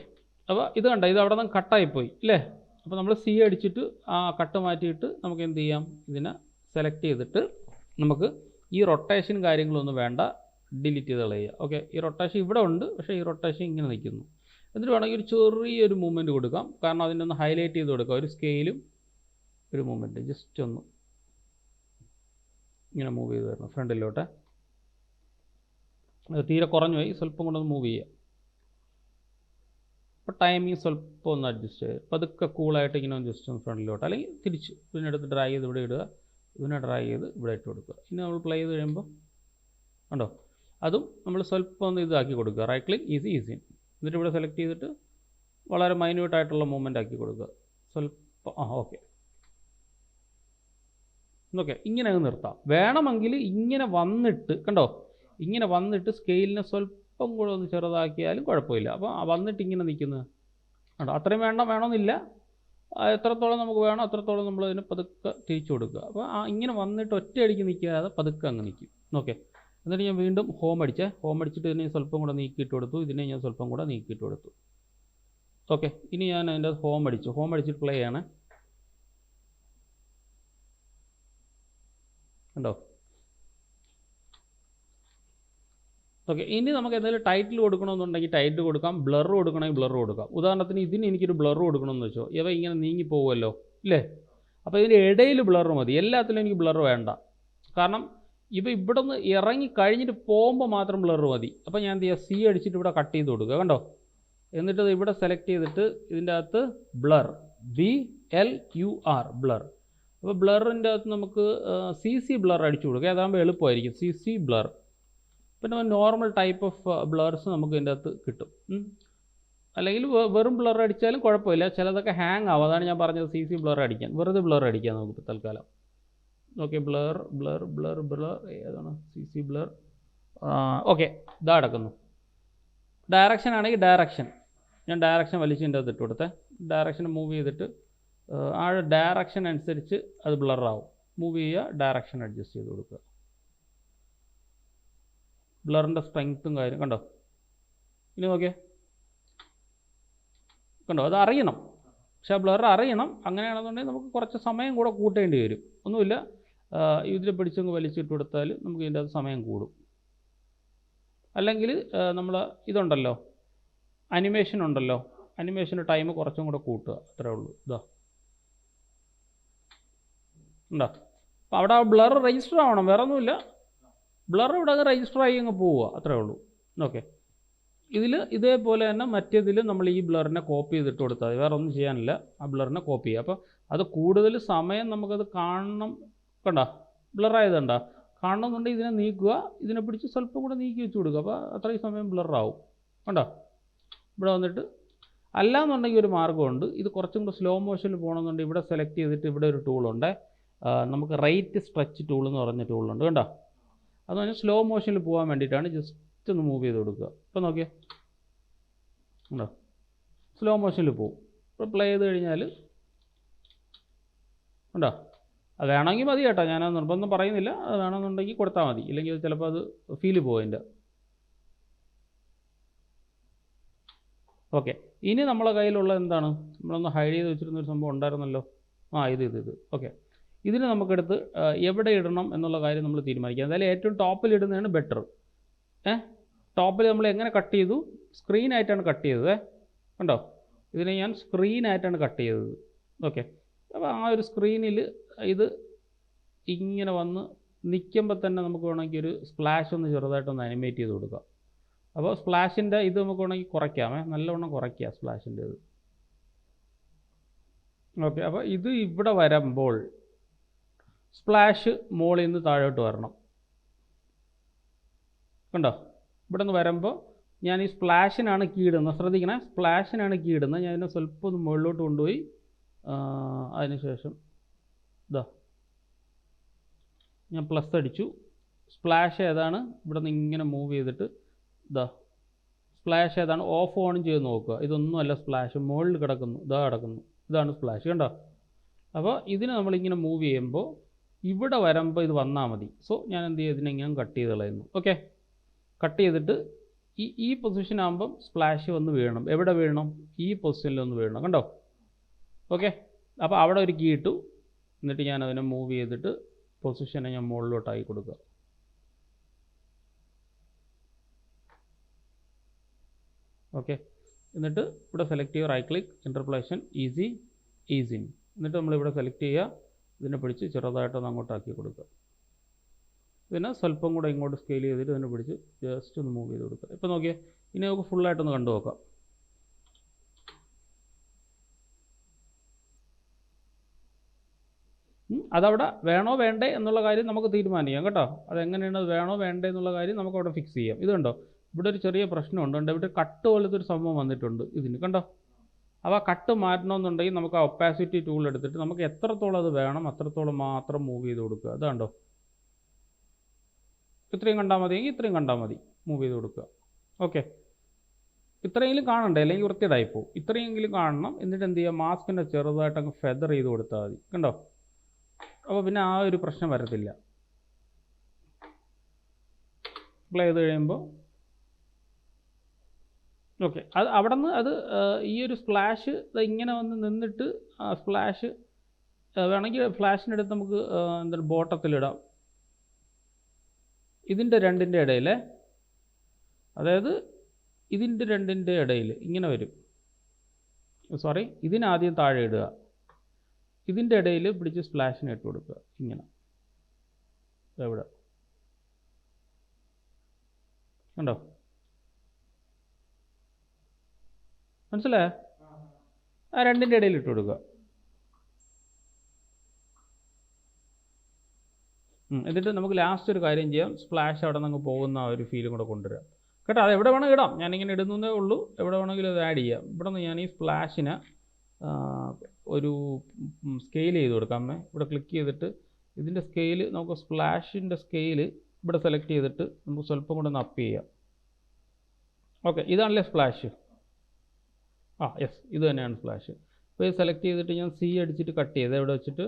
അപ്പോൾ ഇത് കണ്ടോ, ഇത് അവിടെ നിന്ന് കട്ടായിപ്പോയി അല്ലേ? അപ്പോൾ നമ്മൾ സി അടിച്ചിട്ട് ആ കട്ട് മാറ്റിയിട്ട് നമുക്ക് എന്ത് ചെയ്യാം, ഇതിനെ സെലക്ട് ചെയ്തിട്ട് നമുക്ക് ഈ റൊട്ടേഷൻ കാര്യങ്ങളൊന്നും വേണ്ട, ഡിലീറ്റ് ചെയ്ത് കളയുക. ഓക്കെ, ഈ റൊട്ടേഷൻ ഇവിടെ ഉണ്ട്, പക്ഷേ ഈ റൊട്ടേഷൻ ഇങ്ങനെ നിൽക്കുന്നു. എന്നിട്ട് വേണമെങ്കിൽ ഒരു ചെറിയൊരു മൂവ്മെൻറ്റ് കൊടുക്കാം, കാരണം അതിൻ്റെ ഒന്ന് ഹൈലൈറ്റ് ചെയ്ത് കൊടുക്കാം. ഒരു സ്കെയിലും ഒരു മൂവ്മെൻറ്റ് ജസ്റ്റ് ഒന്ന് ഇങ്ങനെ മൂവ് ചെയ്ത് തരണം ഫ്രണ്ടിലോട്ട്. അത് തീരെ കുറഞ്ഞു പോയി, സ്വല്പം കൊണ്ടൊന്ന് മൂവ് ചെയ്യുക. അപ്പോൾ ടൈമിങ് സ്വല്പം ഒന്ന് അഡ്ജസ്റ്റ് ചെയ്യുക. അപ്പോൾ അതൊക്കെ കൂളായിട്ട് ഇങ്ങനെ ഒന്ന് ജസ്റ്റ് ഒന്ന് ഫ്രണ്ടിലോട്ട്, അല്ലെങ്കിൽ തിരിച്ച് ഇതിനെടുത്ത് ഡ്രാഗ് ചെയ്ത് ഇവിടെ ഇടുക, ഇതിനെ ഡ്രാഗ് ചെയ്ത് ഇവിടെ ഇട്ട് കൊടുക്കുക. ഇനി നമ്മൾ പ്ലേ ചെയ്ത് കഴിയുമ്പോൾ ഉണ്ടോ, അതും നമ്മൾ സ്വല്പം ഒന്ന് ഇതാക്കി കൊടുക്കുക. Right click easy. എന്നിട്ട് ഇവിടെ സെലക്ട് ചെയ്തിട്ട് വളരെ മൈന്യൂട്ടായിട്ടുള്ള മൂവ്മെൻ്റ് ആക്കി കൊടുക്കുക. സ്വല്പം ഓക്കെ. ഇങ്ങനെ നിർത്താം. വേണമെങ്കിൽ ഇങ്ങനെ വന്നിട്ട് കണ്ടോ, ഇങ്ങനെ വന്നിട്ട് സ്കെയിലിനെ സ്വല്പം കൂടെ ഒന്ന് ചെറുതാക്കിയാലും കുഴപ്പമില്ല. അപ്പോൾ വന്നിട്ട് ഇങ്ങനെ നിൽക്കുന്നത് കണ്ടോ, അത്രയും വേണമെന്നില്ല. എത്രത്തോളം നമുക്ക് വേണം അത്രത്തോളം നമ്മൾ അതിന് പതുക്കെ തിരിച്ചു കൊടുക്കുക. അപ്പോൾ ഇങ്ങനെ വന്നിട്ട് ഒറ്റയടിക്ക് നിൽക്കാതെ പതുക്കെ അങ്ങ് നിൽക്കും. ഓക്കെ, എന്നിട്ട് ഞാൻ വീണ്ടും ഹോം അടിച്ചിട്ട് ഇതിനെ സ്വല്പം കൂടെ നീക്കിയിട്ട് കൊടുത്തു, ഇതിനെ ഞാൻ സ്വല്പം കൂടെ നീക്കിയിട്ട് കൊടുത്തു. ഓക്കെ, ഇനി ഞാൻ അതിൻ്റെ ഹോം അടിച്ചിട്ട് പ്ലേ ചെയ്യണേ. കണ്ടോ. ഓക്കെ, ഇനി നമുക്ക് എന്തെങ്കിലും ടൈറ്റിൽ കൊടുക്കണമെന്നുണ്ടെങ്കിൽ ടൈറ്റിൽ കൊടുക്കാം, ബ്ലർ കൊടുക്കണമെങ്കിൽ ബ്ലർ കൊടുക്കാം. ഉദാഹരണത്തിന് ഇതിന് എനിക്കൊരു ബ്ലർ കൊടുക്കണമെന്ന് വെച്ചോ, ഇവ ഇങ്ങനെ നീങ്ങിപ്പോകുമല്ലോ ഇല്ലേ, അപ്പോൾ ഇതിൻ്റെ ഇടയിൽ ബ്ലർ മതി, എല്ലാത്തിലും എനിക്ക് ബ്ലർ വേണ്ട. കാരണം ഇവ ഇവിടെ നിന്ന് ഇറങ്ങി കഴിഞ്ഞിട്ട് പോകുമ്പോൾ മാത്രം ബ്ലർ മതി. അപ്പോൾ ഞാൻ എന്ത് ചെയ്യുക, സി അടിച്ചിട്ട് ഇവിടെ കട്ട് ചെയ്ത് കൊടുക്കുക. കണ്ടോ, എന്നിട്ട് ഇവിടെ സെലക്ട് ചെയ്തിട്ട് ഇതിൻ്റെ അകത്ത് ബ്ലർ, BLUR ബ്ലർ. അപ്പോൾ ബ്ലറിൻ്റെ അകത്ത് നമുക്ക് CC ബ്ലർ അടിച്ചു കൊടുക്കുക. അതാകുമ്പോൾ എളുപ്പമായിരിക്കും, CC ബ്ലർ. പിന്നെ നോർമൽ ടൈപ്പ് ഓഫ് ബ്ലർസ് നമുക്ക് ഇതിൻ്റെ അകത്ത് കിട്ടും. അല്ലെങ്കിൽ വെറും ബ്ലർ അടിച്ചാലും കുഴപ്പമില്ല, ചിലതൊക്കെ ഹാങ് ആവും. അതാണ് ഞാൻ പറഞ്ഞത് CC ബ്ലർ അടിക്കാൻ. വെറുതെ ബ്ലർ അടിക്കാം നമുക്ക് തൽക്കാലം. ഓക്കെ, ബ്ലർ ഏതാണ്, CC ബ്ലർ. ഓക്കെ, ഇതാ കിടക്കുന്നു. ഡയറക്ഷൻ ആണെങ്കിൽ ഞാൻ ഡയറക്ഷൻ വലിച്ചതിൻ്റെ അകത്ത് ഇട്ട് കൊടുത്തേ. ഡയറക്ഷൻ മൂവ് ചെയ്തിട്ട് ആ ഡയറക്ഷൻ അനുസരിച്ച് അത് ബ്ലറാവും. മൂവ് ചെയ്യുക, ഡയറക്ഷൻ അഡ്ജസ്റ്റ് ചെയ്ത് കൊടുക്കുക. ബ്ലറിൻ്റെ സ്ട്രെങ്ത്തും കാര്യം കണ്ടോ. ഇനി നോക്കിയേ, കണ്ടോ, അത് അറിയണം. പക്ഷേ ആ ബ്ലർ അറിയണം. അങ്ങനെയാണെന്നുണ്ടെങ്കിൽ നമുക്ക് കുറച്ച് സമയം കൂടെ കൂട്ടേണ്ടി വരും. ഒന്നുമില്ല, ഇതിൽ പിടിച്ചങ്ങ് വലിച്ചിട്ട് കൊടുത്താൽ നമുക്ക് ഇതിൻ്റെ അത് സമയം കൂടും. അല്ലെങ്കിൽ നമ്മൾ ഇതുണ്ടല്ലോ, അനിമേഷൻ ഉണ്ടല്ലോ, അനിമേഷൻ്റെ ടൈം കുറച്ചും കൂടെ കൂട്ടുക, അത്രേ ഉള്ളൂ. ഇതാ ഉണ്ടോ. അപ്പോൾ അവിടെ ആ ബ്ലർ രജിസ്റ്റർ ആവണം, വേറെ ഒന്നുമില്ല. ബ്ലർ ഇവിടെ അത് രജിസ്റ്റർ ആയി അങ്ങ് പോവുക, അത്രേ ഉള്ളൂ. ഓക്കെ, ഇതിൽ ഇതേപോലെ തന്നെ മറ്റേതിൽ നമ്മൾ ഈ ബ്ലറിനെ കോപ്പി ചെയ്തിട്ട് കൊടുത്താൽ മതി, വേറെ ഒന്നും ചെയ്യാനില്ല. ആ ബ്ലറിനെ കോപ്പി ചെയ്യുക. അപ്പോൾ അത് കൂടുതൽ സമയം നമുക്കത് കാണണം. കണ്ടോ, ബ്ലറായതുണ്ടോ, കാണണമെന്നുണ്ടെങ്കിൽ ഇതിനെ നീക്കുക, ഇതിനെ പിടിച്ച് സ്വല്പം കൂടെ നീക്കി വെച്ച് കൊടുക്കുക. അപ്പോൾ അത്രയും സമയം ബ്ലറാവും. കണ്ടോ, ഇവിടെ വന്നിട്ട് അല്ലാന്നുണ്ടെങ്കിൽ ഒരു മാർഗ്ഗമുണ്ട്. ഇത് കുറച്ചും കൂടെ സ്ലോ മോഷനിൽ പോകണമെന്നുണ്ടെങ്കിൽ ഇവിടെ സെലക്ട് ചെയ്തിട്ട് ഇവിടെ ഒരു ടൂളുണ്ട്, നമുക്ക് റൈറ്റ് സ്ട്രെച്ച് ടൂൾ എന്ന് പറഞ്ഞ ടൂളുണ്ട്. കണ്ടോ, അത് പറഞ്ഞാൽ സ്ലോ മോഷനിൽ പോകാൻ വേണ്ടിയിട്ടാണ്. ജസ്റ്റ് ഒന്ന് മൂവ് ചെയ്ത് കൊടുക്കുക. ഇപ്പോൾ നോക്കിയേ, ഉണ്ടോ, സ്ലോ മോഷനിൽ പോകും. ഇപ്പോൾ പ്ലേ ചെയ്ത് കഴിഞ്ഞാൽ ഉണ്ടോ, അത് വേണമെങ്കിൽ മതി കേട്ടോ, ഞാനത് നിർബന്ധം പറയുന്നില്ല. അത് വേണമെന്നുണ്ടെങ്കിൽ കൊടുത്താൽ മതി, ഇല്ലെങ്കിൽ ചിലപ്പോൾ അത് ഫീല് പോകും അതിൻ്റെ. ഓക്കെ, ഇനി നമ്മളെ കയ്യിലുള്ള എന്താണ്, നമ്മളൊന്ന് ഹൈഡ് ചെയ്ത് വെച്ചിരുന്നൊരു സംഭവം ഉണ്ടായിരുന്നല്ലോ. ഇത് ഓക്കെ, ഇതിന് നമുക്കെടുത്ത് എവിടെ ഇടണം എന്നുള്ള കാര്യം നമ്മൾ തീരുമാനിക്കുക. എന്തായാലും ഏറ്റവും ടോപ്പിൽ ഇടുന്നതാണ് ബെറ്റർ. ടോപ്പിൽ നമ്മൾ എങ്ങനെ കട്ട് ചെയ്തു, സ്ക്രീനായിട്ടാണ് കട്ട് ചെയ്തത്. കണ്ടോ, ഇതിനെ ഞാൻ സ്ക്രീനായിട്ടാണ് കട്ട് ചെയ്തത്. ഓക്കെ, അപ്പോൾ ആ ഒരു സ്ക്രീനിൽ ഇത് ഇങ്ങനെ വന്ന് നിൽക്കുമ്പോൾ തന്നെ നമുക്ക് വേണമെങ്കിൽ ഒരു സ്പ്ലാഷ് ഒന്ന് ചെറുതായിട്ടൊന്ന് അനിമേറ്റ് ചെയ്ത് കൊടുക്കാം. അപ്പോൾ സ്പ്ലാഷിൻ്റെ ഇത് നമുക്ക് വേണമെങ്കിൽ കുറയ്ക്കാമേ, നല്ലവണ്ണം കുറയ്ക്കുക സ്പ്ലാഷിൻ്റെ ഇത്. ഓക്കെ, അപ്പോൾ ഇത് ഇവിടെ വരുമ്പോൾ സ്പ്ലാഷ് മുകളിൽ നിന്ന് താഴോട്ട് വരണം. കണ്ടോ, ഇവിടെ നിന്ന് വരുമ്പോൾ ഞാൻ ഈ സ്പ്ലാഷിനാണ് കീ ഇടുന്നത്. ശ്രദ്ധിക്കണേ, സ്പ്ലാഷിനാണ് കീ ഇടുന്നത്. ഞാൻ ഇതിനെ സ്വല്പം ഒന്ന് മുകളിലോട്ട് കൊണ്ടുപോയി അതിനുശേഷം ഇതാ ഞാൻ പ്ലസ് അടിച്ചു. സ്പ്ലാഷ് ഏതാണ്, ഇവിടെ നിന്ന് ഇങ്ങനെ മൂവ് ചെയ്തിട്ട് ഇതാ സ്പ്ലാഷ് ഏതാണ് ഓഫ് ഓണും ചെയ്ത് നോക്കുക. ഇതൊന്നുമല്ല സ്പ്ലാഷ്, മുകളിൽ കിടക്കുന്നു, ഇതാ കിടക്കുന്നു, ഇതാണ് സ്പ്ലാഷ്. കണ്ടോ, അപ്പോൾ ഇതിനെ നമ്മളിങ്ങനെ മൂവ് ചെയ്യുമ്പോൾ ഇവിടെ വരുമ്പോൾ ഇത് വന്നാൽ മതി. സോ ഞാൻ എന്ത് ചെയ്യും, ഇതിനെങ്ങനെ കട്ട് ചെയ്ത് കളയുന്നു. ഓക്കെ, കട്ട് ചെയ്തിട്ട് ഈ പൊസിഷൻ ആകുമ്പം സ്പ്ലാഷ് വന്ന് വീഴണം. എവിടെ വീഴണം, ഈ പൊസിഷനിൽ ഒന്ന് വീഴണം. കണ്ടോ. ഓക്കെ, അപ്പോൾ അവിടെ ഒരു കീ ഇട്ടു. എന്നിട്ട് ഞാൻ അതിനെ മൂവ് ചെയ്തിട്ട് പൊസിഷനെ ഞാൻ മുകളിലോട്ടാക്കി കൊടുക്കുക. ഓക്കെ, എന്നിട്ട് ഇവിടെ സെലക്ട് ചെയ്യുക, right click, interpolation, easy, ease in. എന്നിട്ട് നമ്മളിവിടെ സെലക്ട് ചെയ്യുക, ഇതിനെ പിടിച്ച് ചെറുതായിട്ടൊന്ന് അങ്ങോട്ടാക്കി കൊടുക്കുക. പിന്നെ സ്വല്പം കൂടെ ഇങ്ങോട്ട് സ്കെയിൽ ചെയ്തിട്ട് ഇതിനെ പിടിച്ച് ജസ്റ്റ് ഒന്ന് മൂവ് ചെയ്ത് കൊടുക്കുക. ഇപ്പോൾ നോക്കിയേ, ഇനി നമുക്ക് ഫുള്ളായിട്ടൊന്ന് കണ്ടു നോക്കാം. അതവിടെ വേണോ വേണ്ടേ എന്നുള്ള കാര്യം നമുക്ക് തീരുമാനിക്കാം കേട്ടോ. അതെങ്ങനെയാണ്, വേണോ വേണ്ടേ എന്നുള്ള കാര്യം നമുക്ക് അവിടെ ഫിക്സ് ചെയ്യാം. ഇത് കണ്ടോ, ഇവിടെ ഒരു ചെറിയ പ്രശ്നമുണ്ട്. ഇവിടെ കട്ട് പോലത്തെ ഒരു സംഭവം വന്നിട്ടുണ്ട് ഇതിന്, കണ്ടോ. അപ്പോൾ ആ കട്ട് മാറ്റണമെന്നുണ്ടെങ്കിൽ നമുക്ക് ആ ഒപ്പാസിറ്റി ടൂൾ എടുത്തിട്ട് നമുക്ക് എത്രത്തോളം അത് വേണം അത്രത്തോളം മാത്രം മൂവ് ചെയ്ത് കൊടുക്കുക. അതുണ്ടോ, ഇത്രയും കണ്ടാൽ മതിയെങ്കിൽ ഇത്രയും കണ്ടാൽ മതി, മൂവ് ചെയ്ത് കൊടുക്കുക. ഓക്കെ, ഇത്രയെങ്കിലും കാണണ്ടേ, അല്ലെങ്കിൽ വൃത്തിയുടായിപ്പോൾ. ഇത്രയെങ്കിലും കാണണം. എന്നിട്ട് എന്ത് ചെയ്യുക, മാസ്കിനെ ചെറുതായിട്ട് അങ്ങ് ഫെദർ ചെയ്ത് കൊടുത്താൽ മതി, കണ്ടോ. അപ്പോൾ പിന്നെ ആ ഒരു പ്രശ്നം വരത്തില്ല. പ്ലേ ചെയ്ത് കഴിയുമ്പോൾ ഓക്കെ, അത് അവിടെ നിന്ന് അത് ഈ ഒരു സ്പ്ലാഷ് ഇങ്ങനെ വന്ന് നിന്നിട്ട് ആ സ്പ്ലാഷ് വേണമെങ്കിൽ ഫ്ലാഷിനെടുത്ത് നമുക്ക് എന്താണ് ബോട്ടത്തിലിടാം. ഇതിൻ്റെ രണ്ടിൻ്റെ ഇടയിൽ, അതായത് ഇതിൻ്റെ രണ്ടിൻ്റെ ഇടയിൽ ഇങ്ങനെ വരും. സോറി, ഇതിനാദ്യം താഴെ ഇടുക, ഇതിൻ്റെ ഇടയിൽ പിടിച്ച് സ്പ്ലാഷിനെ ഇട്ട് കൊടുക്കുക. ഇങ്ങനെ എവിടെ കണ്ടോ, മനസ്സിലായോ? ആ രണ്ടിൻ്റെ ഇടയിൽ ഇട്ട് കൊടുക്കുക. എന്നിട്ട് നമുക്ക് ലാസ്റ്റ് ഒരു കാര്യം ചെയ്യാം, സ്പ്ലാഷ് അവിടെ നിന്ന് പോകുന്ന ആ ഒരു ഫീലും കൂടെ കൊണ്ടുവരാം കേട്ടോ. അത് എവിടെ വേണമെങ്കിൽ ഇടാം, ഞാനിങ്ങനെ ഇടുന്നതേ ഉള്ളൂ. എവിടെ വേണമെങ്കിലും അത് ആഡ് ചെയ്യാം. ഇവിടെ നിന്ന് ഞാൻ ഈ സ്പ്ലാഷിനെ ഒരു സ്കെയിൽ ചെയ്ത് കൊടുക്കാമേ. ഇവിടെ ക്ലിക്ക് ചെയ്തിട്ട് ഇതിൻ്റെ സ്കെയിൽ നമുക്ക് സ്പ്ലാഷിൻ്റെ സ്കെയിൽ ഇവിടെ സെലക്ട് ചെയ്തിട്ട് നമുക്ക് സ്വല്പം കൂടെ ഒന്ന് അപ്പ് ചെയ്യാം. ഓക്കെ, ഇതാണല്ലേ സ്പ്ലാഷ്. യെസ്, ഇത് തന്നെയാണ് സ്പ്ലാഷ്. അപ്പോൾ ഇത് സെലക്ട് ചെയ്തിട്ട് ഞാൻ സി അടിച്ചിട്ട് കട്ട് ചെയ്ത് എവിടെ വെച്ചിട്ട്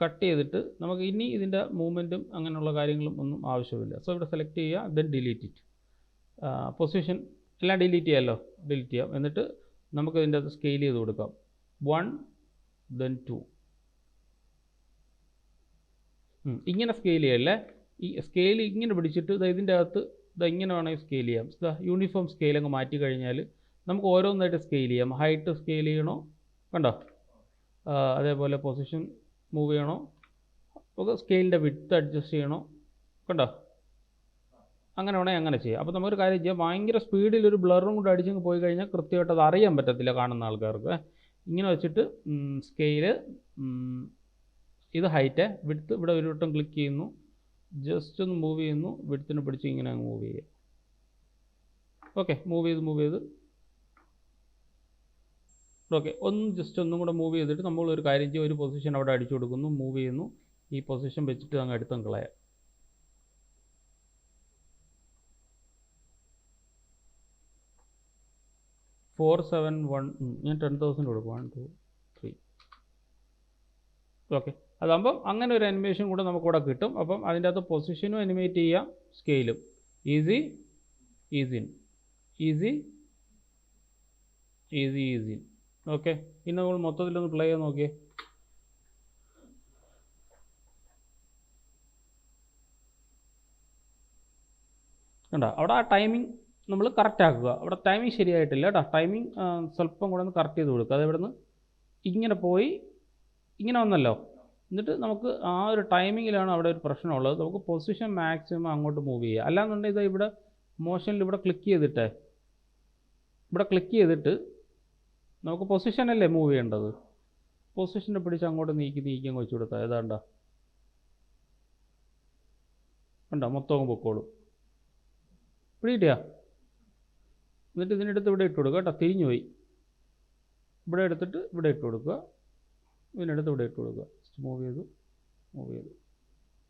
കട്ട് ചെയ്തിട്ട് നമുക്ക് ഇനി ഇതിൻ്റെ മൂവ്മെൻറ്റും അങ്ങനെയുള്ള കാര്യങ്ങളും ഒന്നും ആവശ്യമില്ല. സോ ഇവിടെ സെലക്ട് ചെയ്യുക, ദെൻ ഡിലീറ്റ് ഇറ്റ്. പൊസിഷൻ എല്ലാം ഡിലീറ്റ് ചെയ്യാമല്ലോ, ഡിലീറ്റ് ചെയ്യാം. എന്നിട്ട് നമുക്ക് ഇതിൻ്റെ അത് സ്കെയിൽ ചെയ്ത് കൊടുക്കാം. 1 then 2. ഇങ്ങനെ സ്കെയിൽ ചെയ്യല്ലേ, ഈ സ്കെയിൽ ഇങ്ങനെ പിടിച്ചിട്ട് ഇതിൻ്റെ അകത്ത് ഇങ്ങനെ വേണമെങ്കിൽ സ്കെയിൽ ചെയ്യാം. യൂണിഫോം സ്കെയിൽ അങ്ങ് മാറ്റി കഴിഞ്ഞാൽ നമുക്ക് ഓരോന്നായിട്ട് സ്കെയിൽ ചെയ്യാം. ഹൈറ്റ് സ്കെയിൽ ചെയ്യണോ, കണ്ടോ, അതേപോലെ പൊസിഷൻ മൂവ് ചെയ്യണോ, നമുക്ക് സ്കെയിലിൻ്റെ വിഡ്ത്ത് അഡ്ജസ്റ്റ് ചെയ്യണോ, കണ്ടോ, അങ്ങനെ വേണമെങ്കിൽ അങ്ങനെ ചെയ്യാം. അപ്പോൾ നമുക്കൊരു കാര്യം ചെയ്യാം, ഭയങ്കര സ്പീഡിൽ ഒരു ബ്ലറും കൂടെ അടിച്ചങ്ങ് പോയി കഴിഞ്ഞാൽ കൃത്യമായിട്ട് അത് അറിയാൻ പറ്റത്തില്ല കാണുന്ന ആൾക്കാർക്ക്. ഇങ്ങനെ വെച്ചിട്ട് സ്കെയില്, ഇത് ഹൈറ്റ്, വിഡ്ത്ത് ഇവിടെ ഒരു വട്ടം ക്ലിക്ക് ചെയ്യുന്നു, ജസ്റ്റ് ഒന്ന് മൂവ് ചെയ്യുന്നു, വിഡ്ത്തിനെ പിടിച്ച് ഇങ്ങനെ അങ്ങ് മൂവ് ചെയ്യുക. ഓക്കെ, മൂവ് ചെയ്ത് ഓക്കെ, ജസ്റ്റ് ഒന്നും കൂടെ മൂവ് ചെയ്തിട്ട് നമ്മളൊരു കാര്യം ചെയ്യും, ഒരു പൊസിഷൻ അവിടെ അടിച്ചു കൊടുക്കുന്നു, മൂവ് ചെയ്യുന്നു, ഈ പൊസിഷൻ വെച്ചിട്ട് അങ്ങ് എടുത്തങ്ങ് കളയാം. ഞാൻ 10,000 കൊടുക്കും. 1 2 3. ഓക്കെ, അതാകുമ്പം അങ്ങനെ ഒരു അനിമേഷൻ കൂടെ നമുക്കിവിടെ കിട്ടും. അപ്പം അതിൻ്റെ അകത്ത് പൊസിഷനും അനിമേറ്റ് ചെയ്യാം, സ്കെയിലും. Easy, ease in, easy, easy, ease in. Okay, ഇനി നമ്മൾ മൊത്തത്തിലൊന്ന് പ്ലേ ചെയ്ത് നോക്കിയേ. കണ്ടോ, അവിടെ ആ ടൈമിംഗ് നമ്മൾ കറക്റ്റ് ആക്കുക. അവിടെ ടൈമിംഗ് ശരിയായിട്ടില്ല കേട്ടോ. ടൈമിംഗ് സ്വല്പം കൂടെ ഒന്ന് കറക്റ്റ് ചെയ്ത് കൊടുക്കുക. അത് ഇവിടെ നിന്ന് ഇങ്ങനെ പോയി ഇങ്ങനെ വന്നല്ലോ. എന്നിട്ട് നമുക്ക് ആ ഒരു ടൈമിങ്ങിലാണ് അവിടെ ഒരു പ്രശ്നമുള്ളത്. നമുക്ക് പൊസിഷൻ മാക്സിമം അങ്ങോട്ട് മൂവ് ചെയ്യുക. അല്ലാന്നുണ്ടെങ്കിൽ ഇത് ഇവിടെ മോഷനിൽ ഇവിടെ ക്ലിക്ക് ചെയ്തിട്ട് നമുക്ക് പൊസിഷനല്ലേ മൂവ് ചെയ്യേണ്ടത്. പൊസിഷനെ പിടിച്ച് അങ്ങോട്ട് നീക്കി അങ്ങ് വെച്ച് കൊടുത്താൽ ഏതാണ്ട കണ്ടോ, മൊത്തം പൊക്കോളും. പിടിയിട്ടാ. എന്നിട്ട് ഇതിനെടുത്ത് ഇവിടെ ഇട്ട് കൊടുക്കുക കേട്ടോ. തിരിഞ്ഞു പോയി, ഇവിടെ എടുത്തിട്ട് ഇവിടെ ഇട്ട് കൊടുക്കുക, ഇതിനെടുത്ത് ഇവിടെ ഇട്ട് കൊടുക്കുക. മൂവ് ചെയ്തു.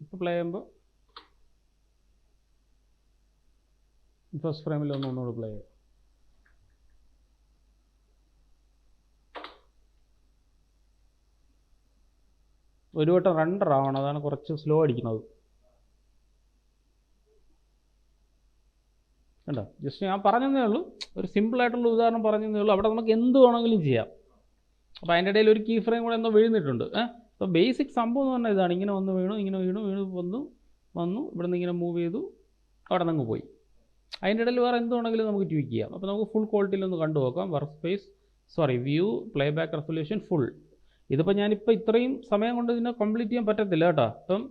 ഇപ്പോൾ പ്ലേ ചെയ്യുമ്പോൾ ഫസ്റ്റ് ഫ്രെയിമിൽ ഒന്നുകൂടെ പ്ലേ ചെയ്യാം. ഒരു വട്ടം റണ്ടർ ആവണം, അതാണ് കുറച്ച് സ്ലോ അടിക്കുന്നത്. കണ്ടോ, ജസ്റ്റ് ഞാൻ പറഞ്ഞതേ ഉള്ളൂ, ഒരു സിമ്പിളായിട്ടുള്ള ഉദാഹരണം പറഞ്ഞതേ ഉള്ളൂ. അവിടെ നമുക്ക് എന്ത് വേണമെങ്കിലും ചെയ്യാം. അപ്പോൾ അതിൻ്റെ ഇടയിൽ ഒരു കീ ഫ്രെയിം കൂടെ എന്തോ വീഴുന്നിട്ടുണ്ട്. അപ്പോൾ ബേസിക് സംഭവം എന്ന് പറഞ്ഞാൽ ഇതാണ്. ഇങ്ങനെ വന്ന് വീണു, ഇങ്ങനെ വീണു, വന്നു ഇവിടെ നിന്ന് ഇങ്ങനെ മൂവ് ചെയ്തു, അവിടെ നിന്ന് പോയി. അതിൻ്റെ ഇടയിൽ വേറെ എന്തുവാണെങ്കിലും നമുക്ക് ട്വീക്ക് ചെയ്യാം. അപ്പോൾ നമുക്ക് ഫുൾ ക്വാളിറ്റിയിലൊന്ന് കണ്ടു നോക്കാം. View play back resolution full. ഇതിപ്പോൾ ഞാനിപ്പോൾ ഇത്രയും സമയം കൊണ്ട് ഇതിനെ കംപ്ലീറ്റ് ചെയ്യാൻ പറ്റത്തില്ല കേട്ടോ. അപ്പം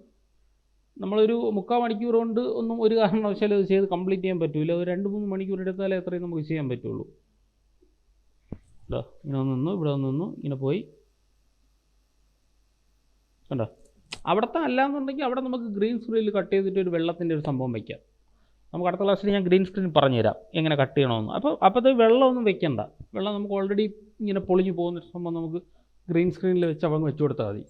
നമ്മളൊരു 3/4 മണിക്കൂർ കൊണ്ട് ഒന്നും ഒരു കാരണവശാലും ഇത് ചെയ്ത് കംപ്ലീറ്റ് ചെയ്യാൻ പറ്റില്ല. ഒരു 2-3 മണിക്കൂർ എടുത്താലേ എത്രയും നമുക്ക് ചെയ്യാൻ പറ്റുള്ളൂ. ഇങ്ങനെ നിന്നു, ഇവിടെ നിന്നു, ഇങ്ങനെ പോയി കണ്ടോ. അവിടുത്തെ അല്ലാന്നുണ്ടെങ്കിൽ അവിടെ നമുക്ക് ഗ്രീൻ സ്ക്രീനിൽ കട്ട് ചെയ്തിട്ട് ഒരു വെള്ളത്തിൻ്റെ ഒരു സംഭവം വയ്ക്കാം. നമുക്ക് അടുത്ത ക്ലാസ്സിൽ ഞാൻ ഗ്രീൻ സ്ക്രീൻ പറഞ്ഞുതരാം എങ്ങനെ കട്ട് ചെയ്യണമെന്ന്. അപ്പോൾ വെള്ളമൊന്നും വെക്കണ്ട. വെള്ളം നമുക്ക് ഓൾറെഡി ഇങ്ങനെ പൊളിഞ്ഞു പോകുന്ന സംഭവം നമുക്ക് ഗ്രീൻ സ്ക്രീനിൽ വെച്ച് അവങ്ങ് വെച്ച് കൊടുത്താൽ മതി.